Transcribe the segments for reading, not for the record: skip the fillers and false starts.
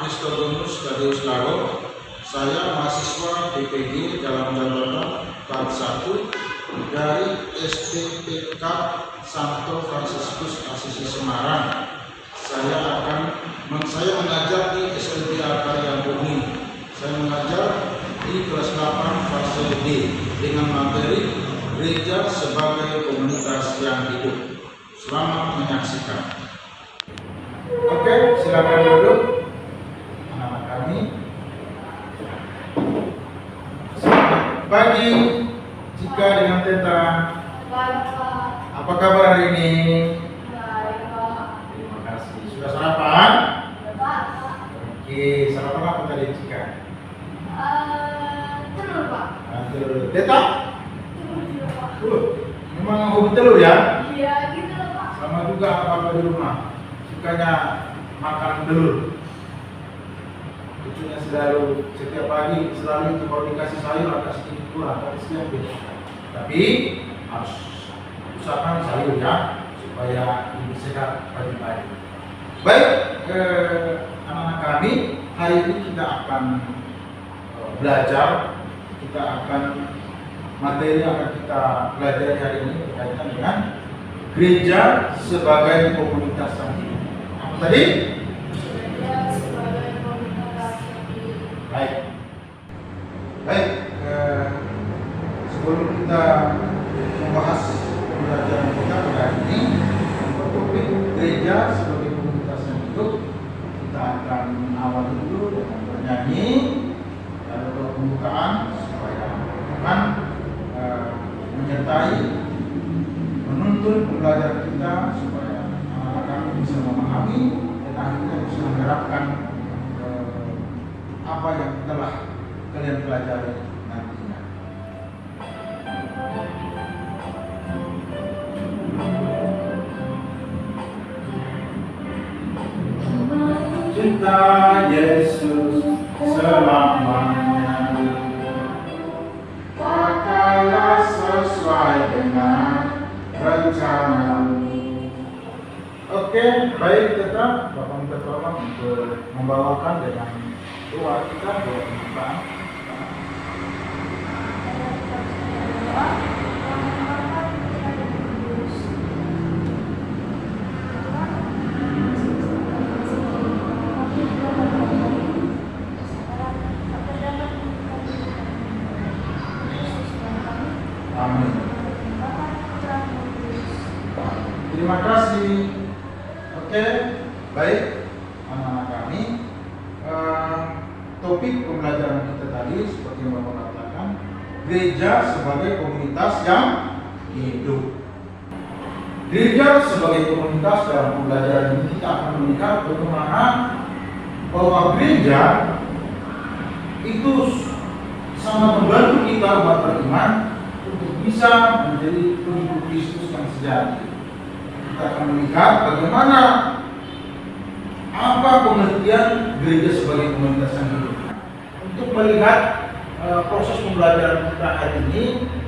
Kristodonus Tadius Laro. Saya mahasiswa DPG dalam jabatan tahap 1 dari STPK Santo Fransiskus Asisi Semarang. Saya mengajar di SLTA Karya Bumi. Saya mengajar di kelas 8 fase D dengan materi gereja sebagai komunitas yang hidup. Selamat menyaksikan. Oke, silakan duduk anak-anak kami. Selamat pagi, Cika dengan Teta. Apa kabar hari ini? Terima kasih. Sudah sarapan? Oke, sarapan apa tadi, Cika? Telur, Pak. Telur. Teta? Memang hobi telur ya? Iya, gitu loh, Pak. Sama juga apa di rumah. Sukanya makan telur. Lucunya selalu setiap pagi selalu kalau dikasih sayur agak sedikit kurang, tapi siang beda. Tapi harus usahakan sayur ya supaya lebih sehat pagi-pagi. Baik, anak-anak kami, hari ini kita akan belajar, kita akan materi yang akan kita pelajari hari ini berkaitan dengan gereja sebagai komunitas yang hidup. Apa tadi? Gereja sebagai komunitas yang hidup. Baik, sebelum kita membahas pembelajaran kita pada hari ini yang bertopik gereja sebagai komunitas yang hidup, kita akan awali dulu dengan bernyanyi lalu pembukaan supaya akan menyertai menuntun pembelajaran kita supaya anak-anak kami bisa memahami dan akhirnya bisa menerapkan apa yang telah kalian pelajari nantinya. Cinta Yesus selamanya, pakailah sesuai dengan rencana-Mu. Oke, baik, tetap Bapak minta tolong untuk membawakan dengan doa kita doa pembukaan. Amin. Terima kasih. Oke, baik anak-anak kami. Topik pembelajaran kita tadi seperti yang Bapak katakan, gereja sebagai komunitas yang hidup. Gereja sebagai komunitas dalam pembelajaran ini kita akan melihat bagaimana bahwa gereja itu sangat membantu kita umat beriman untuk bisa menjadi pengikut Kristus yang sejati. Kita akan melihat bagaimana apa pengertian gereja sebagai komunitas yang hidup. Untuk melihat proses pembelajaran kita hari ini,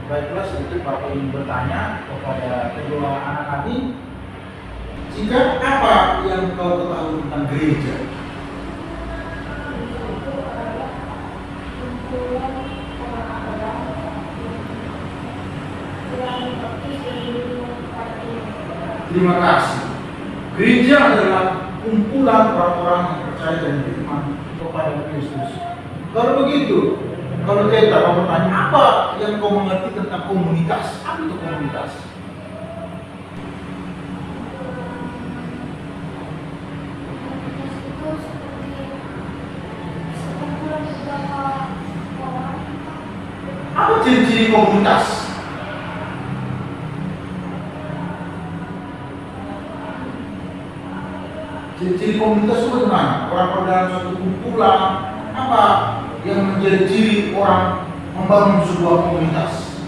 baiklah sedikit Bapak ingin bertanya kepada kedua anak kami, jika apa yang kau ketahui tentang gereja? Terima kasih. Gereja adalah kumpulan orang-orang yang percaya dan beriman kepada Kristus. Kalau begitu, kalau kita mau bertanya apa yang kau mengerti tentang komunitas? Apa itu komunitas? Apa ciri-ciri komunitas? Ciri-ciri komunitas itu bagaimana? Orang dalam suatu kumpulan, apa yang menjadi ciri orang membangun sebuah komunitas?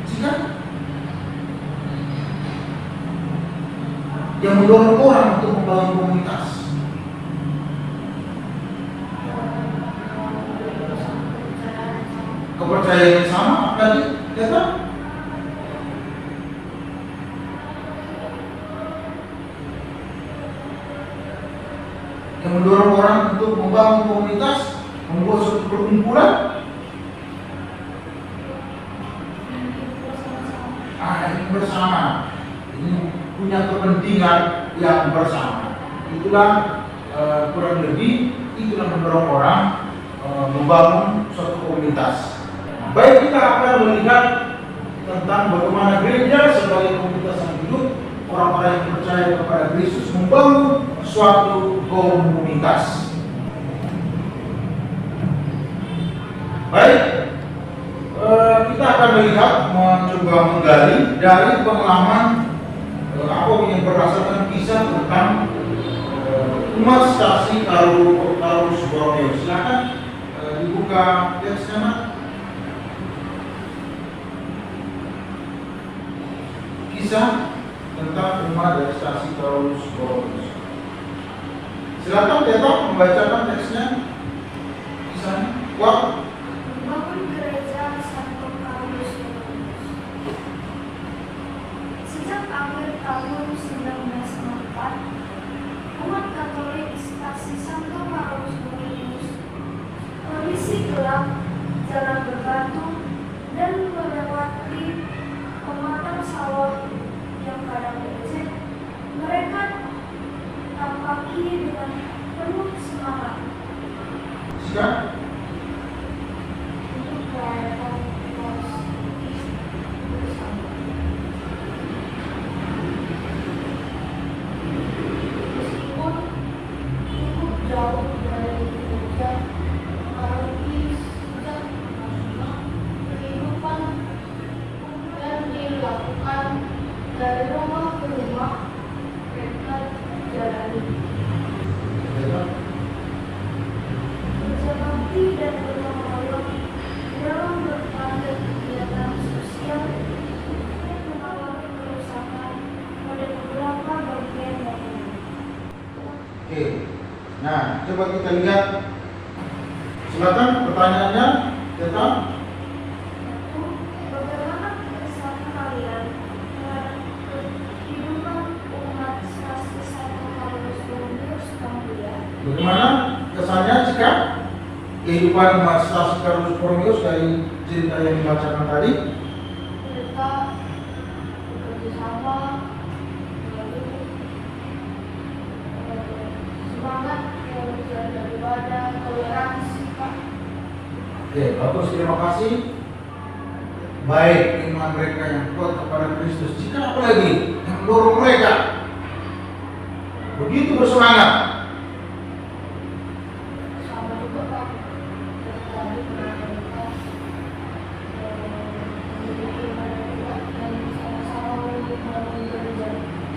Jika yang mendorong orang untuk membangun komunitas, kepercayaan yang sama tadi, kata yang mendorong orang untuk membangun komunitas, membuat suatu perkumpulan. Ini bersama, ini punya kepentingan yang bersama. Itulah kurang lebih itulah mendorong orang membangun suatu komunitas. Baik, kita akan melihat tentang bagaimana gereja sebagai komunitas yang hidup, orang-orang yang percaya kepada Kristus membangun suatu komunitas. Baik, kita akan melihat, mencoba menggali dari pengalaman apa yang berdasarkan kisah tentang umat stasi Karus Borneo. Silakan dibuka teksnya, Mas. Kisah tentang umat dari stasi Karus Borneo. Silakan Teta membacakan teksnya, kisahnya. Wah. Membangun gereja Santo Karus. Sejak akhir tahun 1904, umat Katolik stasi Santo Karus Borneo kondisi gelap, jalan berbatu, dan melewati pematang sawah yang kadang becek. Mereka tampaki dengan penuh semangat untuk merayakan Paskah bersama. Meskipun cukup jauh dari gereja, mengalami sejak kehidupan dan dilakukan dari rumah ke rumah, mereka jalani berbakti dan bertanggung jawab dalam berbagai kegiatan sosial yang mengalami kerusakan pada beberapa bagian bangunan. Oke, nah coba kita lihat. Silakan pertanyaannya, Teta. Bagaimana kesan kalian terhadap kehidupan umat stasi Santo Karus Borneo Gambia? Bagaimana kesannya jika kehidupan umat stasi Karus Borneo dari cerita yang dibacakan tadi? Mereka bekerja sama, lalu semangat yang daripada toleransi, Pak. Oke, bagus, terima kasih. Baik, iman mereka yang kuat kepada Kristus. Jika apalagi yang mendorong mereka begitu bersemangat. Sama juga, Pak. Tadi mereka memiliki iman yang kuat dan sama-sama membangun gereja.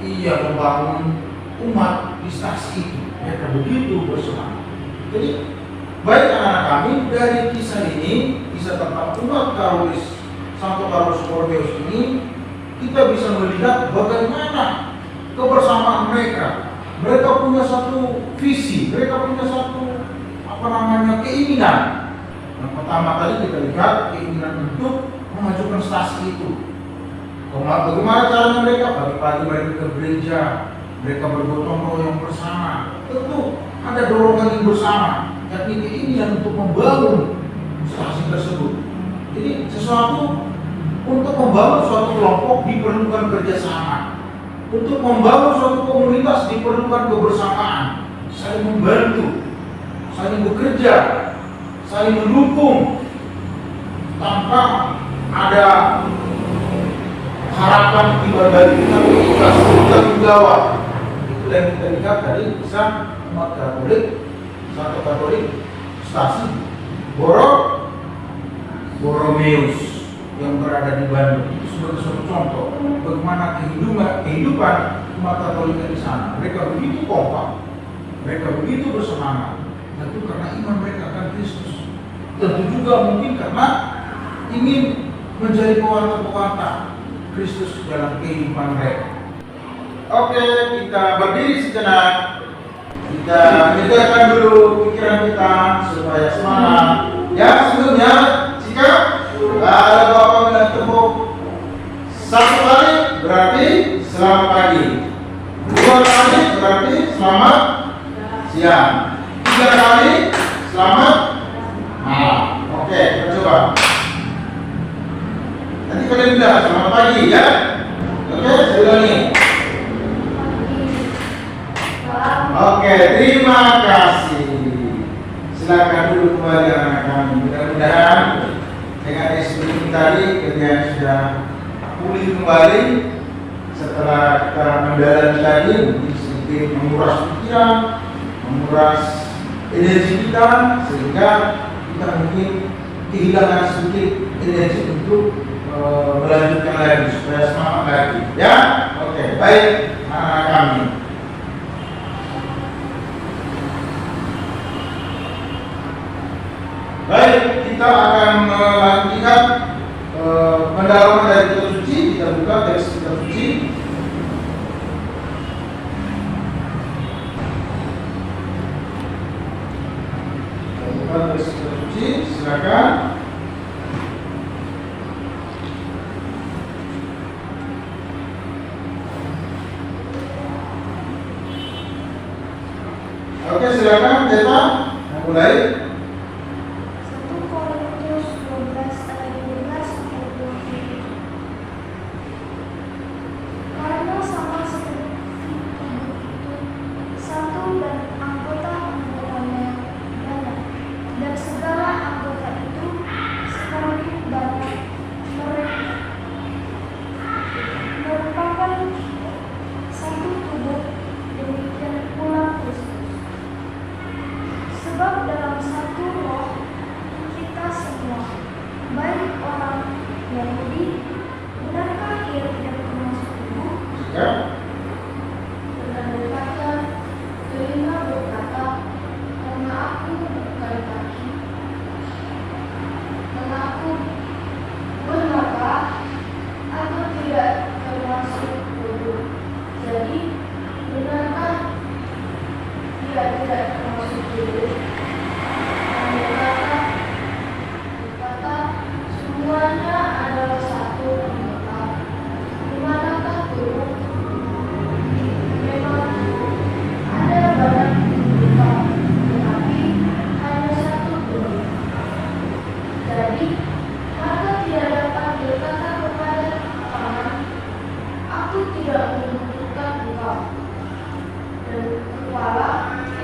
Iya, membangun umat di stasi itu. Mereka begitu bersemangat. Jadi, baik anak-anak kami, dari kisah ini, kisah tentang umat Karus Santo Karus Borneo ini, kita bisa melihat bagaimana kebersamaan mereka. Mereka punya satu visi, mereka punya satu keinginan. Yang pertama tadi kita lihat keinginan untuk memajukan stasi itu. Bagaimana caranya mereka? Pagi-pagi mereka ke gereja, mereka bergotong royong bersama. Tentu ada dorongan yang bersama, yakni keinginan untuk membangun stasi tersebut. Jadi sesuatu untuk membangun suatu kelompok diperlukan kerjasama. Untuk membangun suatu komunitas diperlukan kebersamaan, saling membantu, saling bekerja, saling mendukung, tanpa ada harapan dari kita tanggung jawab. Itu yang kita lihat dari kisah umat Katolik, Santo Katolik stasi Borromeus yang berada di Bandung. Itu sebagai suatu contoh bagaimana kehidupan umat Katolik di sana. Mereka begitu kompak, mereka begitu bersemangat. Tentu karena iman mereka akan Kristus. Tentu juga mungkin karena ingin menjadi pewarta-pewarta Kristus dalam kehidupan mereka. Oke, kita berdiri sejenak. Kita menyegarkan dulu pikiran kita supaya semangat. Ya, sebelumnya jika ada bapak bilang tepuk satu kali berarti selamat pagi, dua kali berarti selamat siang. 3 kali, selamat malam. Oke, kita coba. Nanti kalian bilang selamat pagi ya. Oke, saya ulangi. Oke, terima kasih. Silakan duduk kembali anak kami. Mudah-mudahan dengan SPM tadi kalian sudah pulih kembali setelah kita mendalami tadi, mungkin sedikit menguras pikiran, menguras energi kita, sehingga kita mungkin kehilangan sedikit energi untuk melanjutkan lagi supaya semangat lagi. Ya, oke, baik anak kami. Baik, kita akan melihat pendalaman dari kitab suci. Kita buka teks kitab suci. Kita buka teks kitab suci, silakan. Oke, silakan Teta mulai. 1 Korintus 12 ayat 12 sampai 20. Karena sama seperti tubuh itu satu dan anggotanya banyak, dan segala anggota itu semakin banyak merupakan satu tubuh, demikian pula Kristus. Sebab dalam satu roh kita semua, baik orang Yahudi, benarkah ia tidak termasuk tubuh? Ya. Benar berkata, telinga berkata, karena aku bukan kaki, karena aku benarkah aku tidak termasuk tubuh? Jadi, benarkah dia tidak termasuk tubuh? Berkata, semuanya adalah satu anggota. Di manakah tubuh? Memang ada banyak anggota, tetapi hanya satu tubuh. Jadi, maka tidak dapat berkata kepada tangan, aku tidak membutuhkan engkau, dan kepala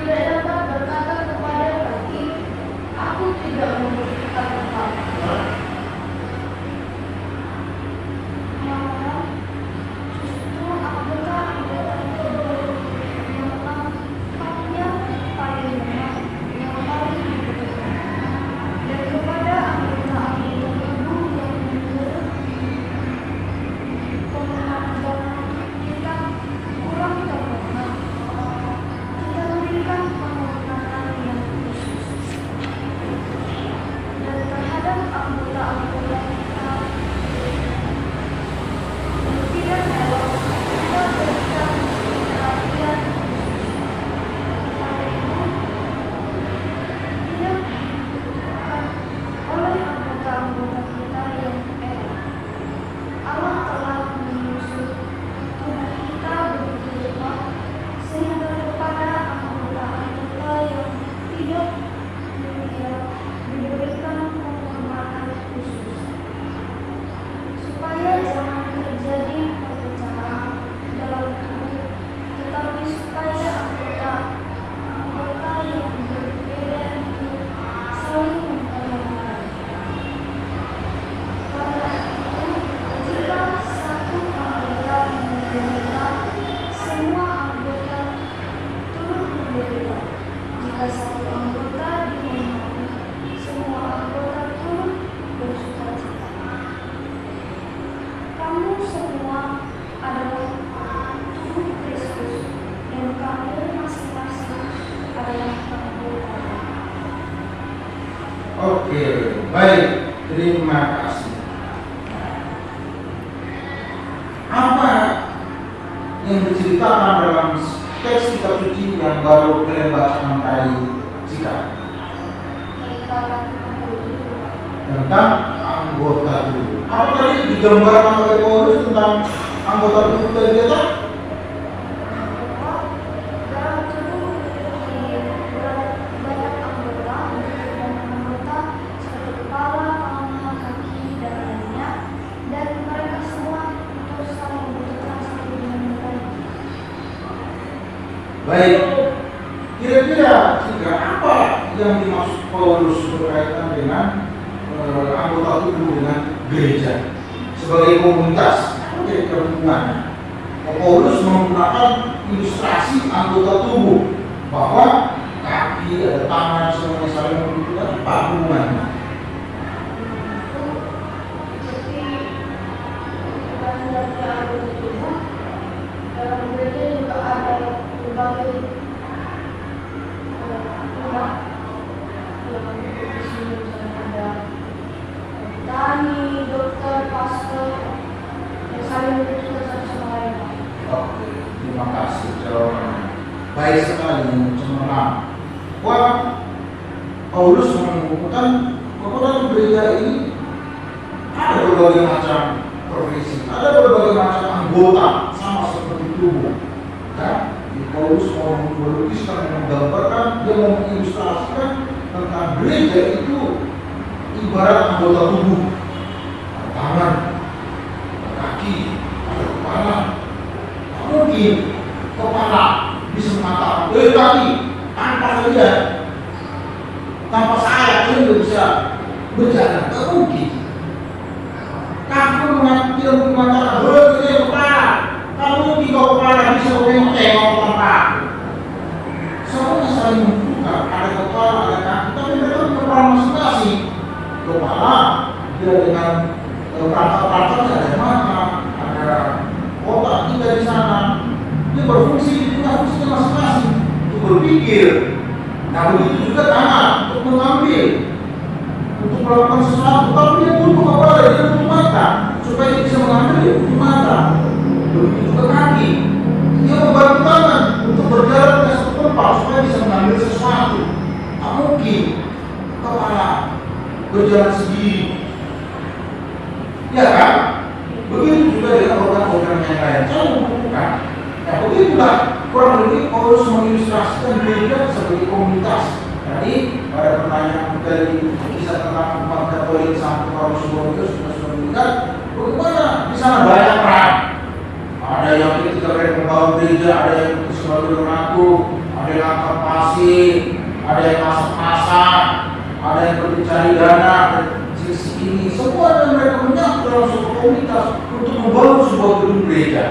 tidak dapat berkata kepada kaki, aku tidak membutuhkan engkau. Maka justru anggota-anggota tubuh yang tampaknya paling lemah yang paling dibutuhkan, dan kepada anggota-anggota tubuh yang menurut pemahaman kita kurang terhormat, kita berikan penghormatan yang khusus. Dan terhadap anggota-anggota kita yang tidak elok, kita berikan perhatian khusus. Karena itu, tidak dibutuhkan oleh anggota-anggota kita yang elok. Allah telah menyusun tubuh kita begitu lemah, sehingga kepada anggota-anggota yang tidak demikian diberikan penghormatan khusus, supaya jangan terjadi perpecahan dalam tubuh, tetapi supaya anggota yang berbeda itu saling memperhatikan. Karena itu, jika satu anggota menderita, semua anggota turut menderita. Jika satu anggota dinikmati, semua anggota turut bersukacita. Kamu semua adalah tubuh Kristus, dan kamu masing-masing adalah anggota. Oke, baik. Terima kasih. Apa yang diceritakan dalam teks kitab suci yang baru kalian baca kali jika tentang anggota tubuh? Apa tadi digambarkan oleh Paulus tentang anggota tubuh tadi kita? Dalam tubuh Kira-kira apa yang dimaksud Paulus berkaitan dengan anggota tubuh dengan gereja sebagai komunitas? Apa kira-kira hubungannya? Paulus menggunakan ilustrasi anggota tubuh bahwa kaki, ada tangan, semuanya saling membutuhkan. Apa hubungannya? Dalam gereja juga ada berbagai umat yang di sini, misalnya ada petani, dokter, pastor yang saling membutuhkan satu sama lain. Oke, terima kasih jawabannya. Baik sekali, cemerlang. Wah, Paulus mengumpulkan bahwa dalam gereja ini ada berbagai macam profesi, ada berbagai macam anggota, sama seperti tubuh. Kan? Paulus mau melukiskan, menggambarkan, dia mau mengilustrasikan tentang gereja itu ibarat anggota tubuh. Ada tangan, ada kaki, ada kepala. Tak mungkin kepala bisa mengatakan, kaki, tanpa kalian, tanpa saya, kalian tidak bisa berjalan. Tak mungkin. Kaki tidak mungkin mengatakan, ini kepala. Tak mungkin kalau kepala bisa tengok tanpa. Semuanya saling membuka, ada kepala, ada kaki, tapi mereka punya peran masing-masing. Kepala, dia dengan perangkat-perangkatnya, ada mata, ada otak kita di sana. Dia berfungsi, punya fungsinya masing-masing untuk berpikir. Nah begitu juga tangan untuk mengambil, untuk melakukan sesuatu. Tapi dia butuh kepala, dia butuh mata supaya dia bisa mengambil, dia butuh mata. Begitu juga kaki, dia membantu tangan untuk berjalan ke satu tempat supaya bisa mengambil sesuatu. Tak mungkin kepala berjalan sendiri, ya kan? Begitu juga dengan organ-organ yang lain. Saya membutuhkan. Nah begitulah kurang lebih Paulus mengilustrasikan gereja sebagai komunitas. Tadi pada pertanyaan dari kisah tentang umat Katolik sampai Paulus sudah melihat bagaimana di sana banyak peran. Ada yang ketika mereka membangun gereja, ada yang sebagai donatur, ada yang angkat pasir, ada yang masak-masak, ada yang bercari dana, sisi ini. Semua yang mereka menyatu dalam sebuah komunitas untuk membangun sebuah gedung gereja.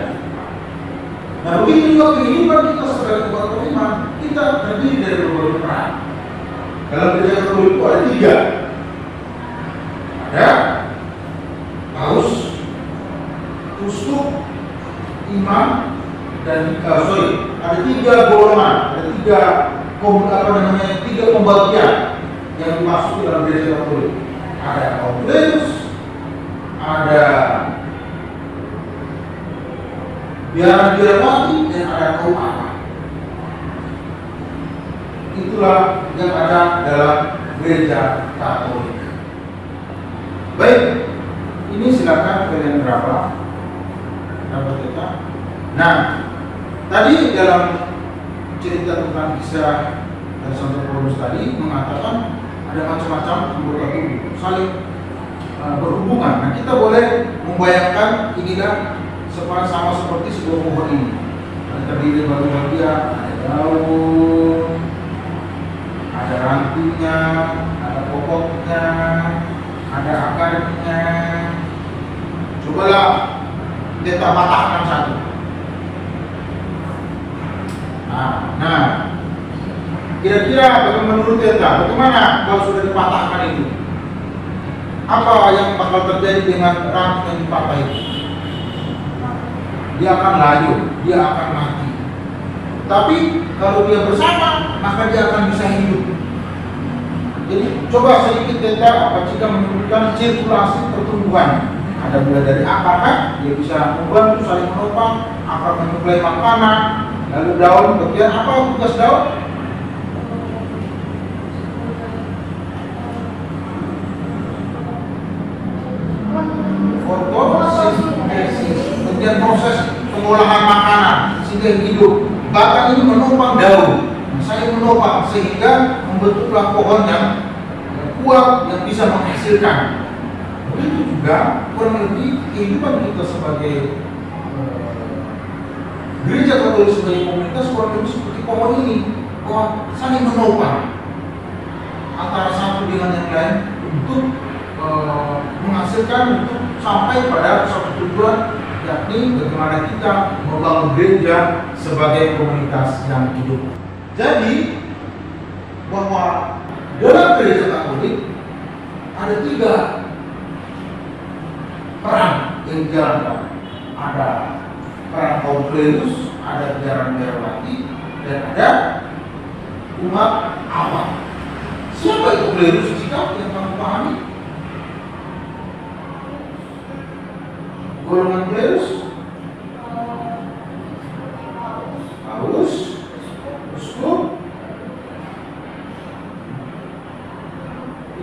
Nah begitu juga kehidupan kita sebagai umat beriman, kita terdiri dari berbagai peran. Dalam gereja Katolik itu ada 3. Ada paus, uskup, imam, dan ada 3 golongan, ada 3 pembagian yang dimasuki dalam gereja Katolik. Ada Paulus, ada biarawati, dan ada kaum apa. Itulah yang ada dalam gereja Katolik. Baik, ini silakan kalian berapa kita. Nah, tadi dalam cerita tentang kisah dan Santo Paulus tadi mengatakan ada macam-macam anggota tubuh saling berhubungan. Nah, kita boleh membayangkan inilah sama seperti sebuah pohon ini. Ada terdiri dari bagian, ada daun, ada rantingnya, ada pokoknya, ada akarnya. Cobalah kita patahkan satu. Nah, kira-kira menurut kita bagaimana kalau sudah dipatahkan itu? Apa yang bakal terjadi dengan ranting yang dipatah itu? Dia akan layu, dia akan mati. Tapi kalau dia bersama, maka dia akan bisa hidup. Jadi coba sedikit detail jika menunjukkan sirkulasi pertumbuhan. Ada mulai dari akar kan, dia bisa membantu saling menopang, akar menyuplai makanan. Lalu daun, bagian apa tugas daun? Fotosintesis, kemudian proses pengolahan makanan sehingga hidup. Bahkan ini menopang daun, saya menopang sehingga membentuklah pohon yang kuat yang bisa menghasilkan. Begitu juga kurang lebih kehidupan kita sebagai gereja Katolik sebagai komunitas kurang lebih seperti pohon ini. bahwa saling menopang antara satu dengan yang lain untuk menghasilkan untuk sampai pada suatu tujuan, yakni bagaimana kita membangun gereja sebagai komunitas yang hidup. Jadi bahwa dalam gereja Katolik ada 3 peran yang dijalankan. Ada peran kaum klerus, ada biaran-biarawati, dan ada umat awam. Siapa itu klerus jika yang kamu pahami? Golongan klerus, paus, uskup,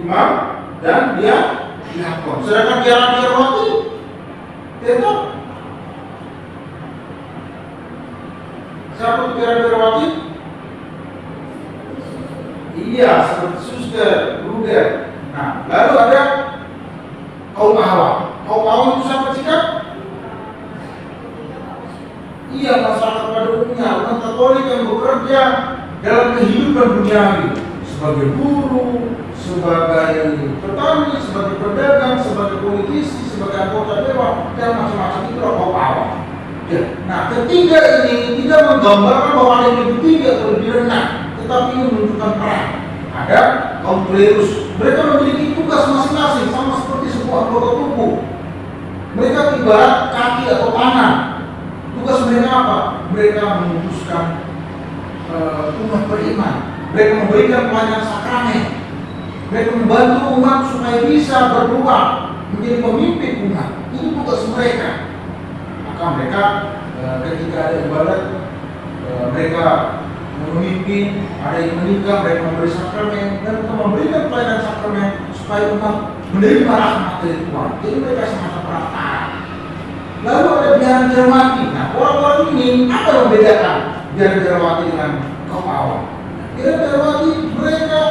imam, dan dia diakon. Sedangkan biaran-biarawati, itu siapa itu biaran-biarawati? Iya, seperti suster, bruder. Nah, lalu ada kaum awam. Kaum awam itu siapa sikap? Iya, masyarakat pada umumnya, umat Katolik yang bekerja dalam kehidupan duniawi sebagai guru, sebagai petani, sebagai pedagang, sebagai politisi, sebagai anggota dewan, dan macam-macam itu kaum awam. Ya. Nah, ketiga ini tidak menggambarkan bahwa ada yang lebih tinggi atau lebih rendah, tetapi ini menunjukkan peran. Ada kaum klerus, mereka memiliki tugas masing-masing sama seperti sebuah anggota tubuh. Mereka ibarat kaki atau tangan. Tugas mereka apa? Mereka memutuskan umat beriman. Mereka memberikan pelayanan sakramen. Mereka membantu umat supaya bisa berdoa menjadi pemimpin umat. Itu tugas mereka. Maka mereka ketika ada ibadat, mereka memimpin, ada yang menikah, mereka memberi sakramen, dan mereka memberikan pelayanan sakramen supaya umat menerima rahmat dari Tuhan. Jadi mereka semacam perantara. Lalu ada biaran-biarawati. Nah, orang-orang ini apa yang membedakan biaran-biarawati dengan kaum awam? Biaran-biarawati mereka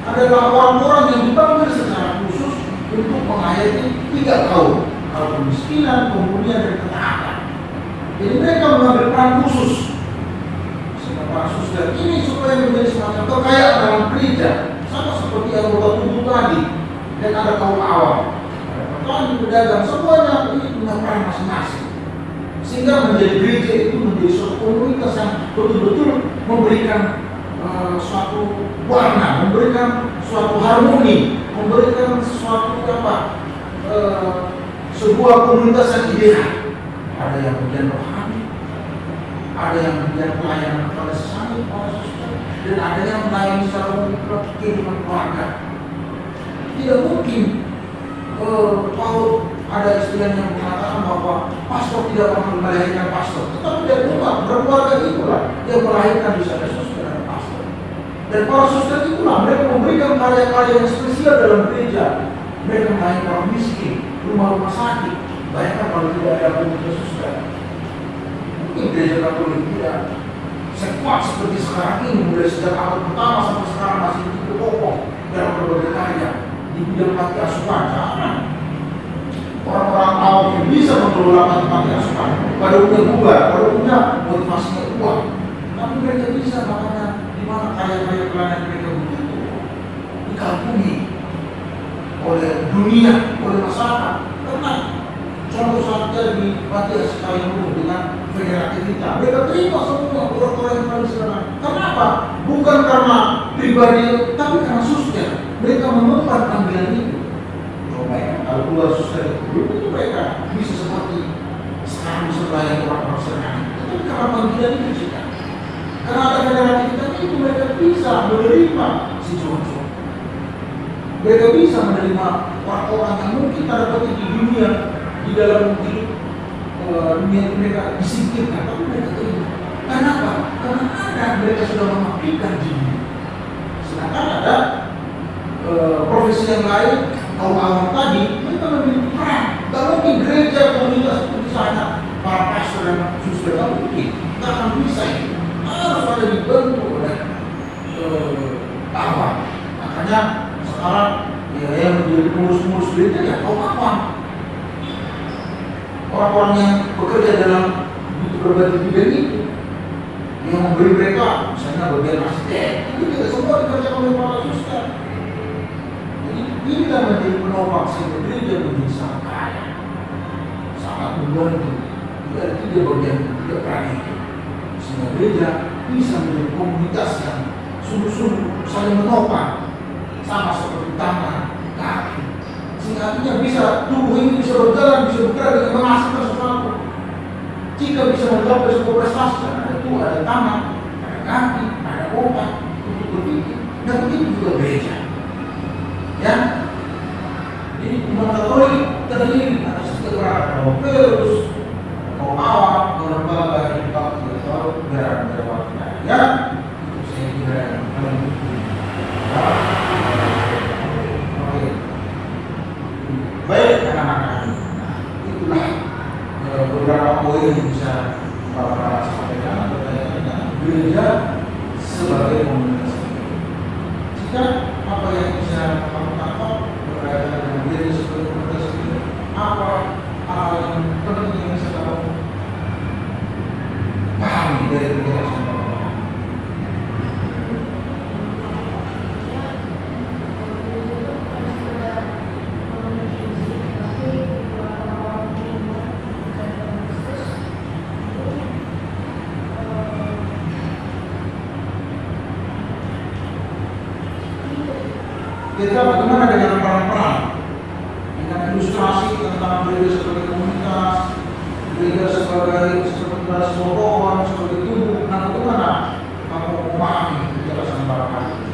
adalah orang-orang yang dipanggil secara khusus untuk mengayomi 3 kaum: kemiskinan, kemudian dan ketaatan. Jadi mereka mengambil peran khusus. Peran suster ini supaya menjadi semacam kekayaan dalam gereja, sama seperti anggota tubuh tadi. Dan ada kaum awam, ada petani, pedagang, semuanya ini punya peran masing-masing. Sehingga menjadi gereja itu menjadi suatu komunitas yang betul-betul memberikan suatu warna, memberikan suatu harmoni, memberikan suatu sebuah komunitas yang ideal. Ada yang bagian rohani, ada yang bagian pelayanan kepada sesama, dan ada yang melayani secara umum kehidupan keluarga. Tidak mungkin kalau ada istilah yang mengatakan bahwa pastor tidak pernah melahirkan pastor, tetapi dari rumah berkeluarga itulah yang melahirkan bisa ada suster dan pastor. Dan para suster itulah mereka memberikan karya-karya yang spesial dalam gereja. Mereka melayani orang miskin, rumah-rumah sakit. Bayangkan kalau tidak ada komunitas suster, mungkin gereja Katolik tidak sekuat seperti sekarang ini. Mulai sejak abad pertama sampai sekarang masih begitu kokoh dalam berbagai karya di bidang panti asuhan. Karena orang-orang awam yang bisa mengelola panti asuhan pada umumnya bubar, pada umumnya motivasinya uang, tapi mereka bisa, makanya di mana karya-karya pelayanan mereka begitu dikagumi oleh dunia, oleh masyarakat. Karena contoh saja di panti asuhan dengan federativitas, mereka terima semua orang-orang yang tradisional. Kenapa? Bukan karena pribadi, tapi karena suster. Mereka mengemban panggilan itu. Coba ya, kalau keluar suster itu, belum tentu mereka bisa seperti sekarang bisa melayani orang-orang sekarang. Tapi karena panggilan itu juga, karena ada federativitas itu, mereka bisa menerima si Jojo. Mereka bisa menerima orang-orang yang mungkin tanda petik di dunia, di dalam hidup dunia mereka disingkirkan, tapi mereka terima. Kenapa? Karena ada mereka sudah mengabdikan diri. Sedangkan ada profesi yang lain, kaum awam tadi, mereka memiliki peran. Tidak mungkin gereja komunitas itu bisa hanya para pastor dan suster, tidak mungkin. Tidak akan bisa itu. Harus ada dibantu oleh awam. Makanya sekarang ya, yang menjadi pengurus-pengurus gereja ya kaum awam. Orang-orang yang bekerja dalam berbagai bidang itu, yang memberi mereka misalnya tugasnya bagian asisten. Itu tidak semua dikerjakan oleh para suster. Jadi bila menjadi penopang sehingga gereja menjadi sangat kaya, sangat membantu. Itu ada 3 bagian, 3 peran itu. Sehingga gereja bisa menjadi komunitas yang sungguh-sungguh saling menopang, sama seperti tangan, kaki. Sehingga artinya bisa tubuh ini bisa berjalan, bisa bergerak dengan menghasilkan sesuatu. Jika bisa mencapai sebuah prestasi, ada tubuh, ada tangan, ada kaki, ada otak untuk berpikir. Dan begitu juga gereja. Ya, jadi umat Katolik terdiri atas keterangan bahwa Petrus, kaum awam, orang lembaga yang tidak tahu gerak-gerak ya, itu saya kira yang paling penting. Oke, baik anak-anak, itulah beberapa poin yang bisa Bapak sampaikan berkaitan gereja sebagai komunitas. Jika apa yang bisa kamu tangkap berkaitan dengan gereja sebagai komunitas ini, apa hal yang penting yang bisa kamu pahami dari penjelasan Bapak? Kita bagaimana dengan peran-peran, dengan ilustrasi tentang gereja sebagai komunitas, gereja sebagai sebuah pohon, sebagai tubuh. Nah, bagaimana kamu memahami penjelasan Bapak?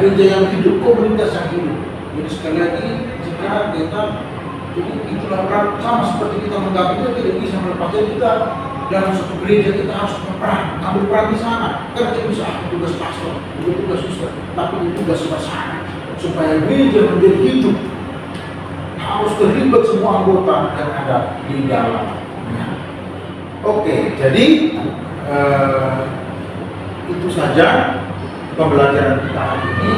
Gereja yang hidup, komunitas yang hidup. Jadi sekali lagi, jika kita, jadi itulah peran sama seperti kita menggapai, kita tidak bisa melepasnya. Kita dalam satu gereja kita harus berperan, ambil peran di sana. Karena tidak bisa tugas pastor, tugas suster, tapi itu tugas bersama supaya gereja menjadi hidup. Harus terlibat semua anggota yang ada di dalamnya. Oke, jadi itu saja pembelajaran kita hari ini.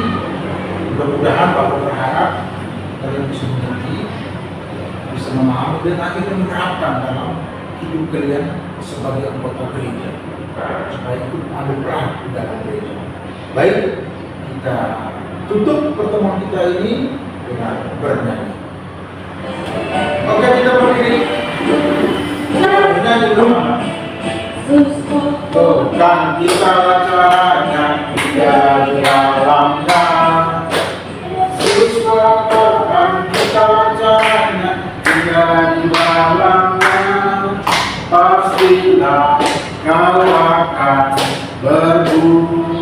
Mudah-mudahan Bapak berharap kalian bisa mengerti, bisa memahami dan akhirnya menerapkan dalam hidup kalian sebagai anggota gereja, supaya ikut ambil peran di dalam gereja. Baik, kita tutup pertemuan kita ini dengan bernyanyi. Oke, kita berdiri. Bernyanyi dulu. Bukan kita caranya, dia di dalamnya. Yesus katakan kita caranya, dia di dalamnya. Pastilah kau akan berguna.